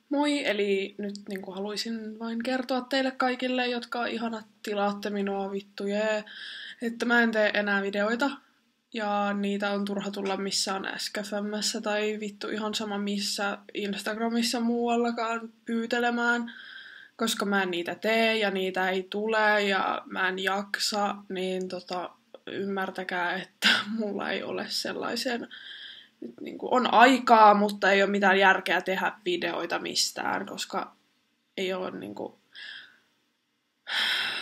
Moi, eli nyt haluaisin vain kertoa teille kaikille, jotka ihanat tilaatte minua vittu jee, että mä en tee enää videoita. Ja niitä on turha tulla missään SKFM:ssä tai vittu ihan sama missä Instagramissa muuallakaan pyytelemään, koska mä en niitä tee ja niitä ei tule ja mä en jaksa, niin ymmärtäkää, että mulla ei ole sellaisen nyt on aikaa, mutta ei ole mitään järkeä tehdä videoita mistään, koska ei ole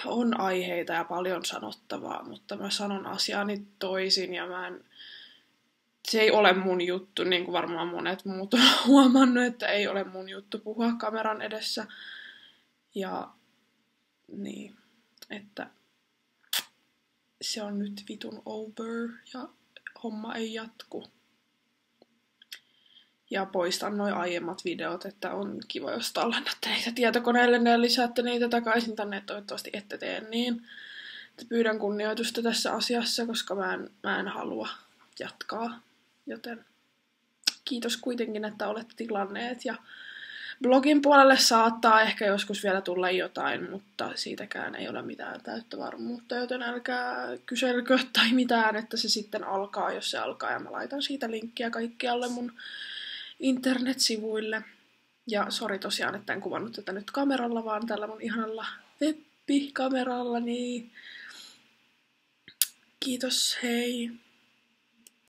on aiheita ja paljon sanottavaa, mutta mä sanon asiani toisin ja se ei ole mun juttu, niin kuin varmaan monet muut on huomannut, että ei ole mun juttu puhua kameran edessä. Ja niin, että se on nyt vitun over ja homma ei jatku. Ja poistan noi aiemmat videot, että on kiva, jos tallennatte niitä tietokoneelle ja lisäätte niitä takaisin tänne, toivottavasti ette tee niin. Että pyydän kunnioitusta tässä asiassa, koska mä en halua jatkaa. Joten kiitos kuitenkin, että olette tilanneet. Ja blogin puolelle saattaa ehkä joskus vielä tulla jotain, mutta siitäkään ei ole mitään täyttä varmuutta, joten älkää kyselkö tai mitään, että se sitten alkaa, jos se alkaa. Ja mä laitan siitä linkkiä kaikkialle mun internetsivuille. Ja sori tosiaan, että en kuvannut tätä nyt kameralla, vaan tällä mun ihanalla web-kameralla, niin kiitos, hei!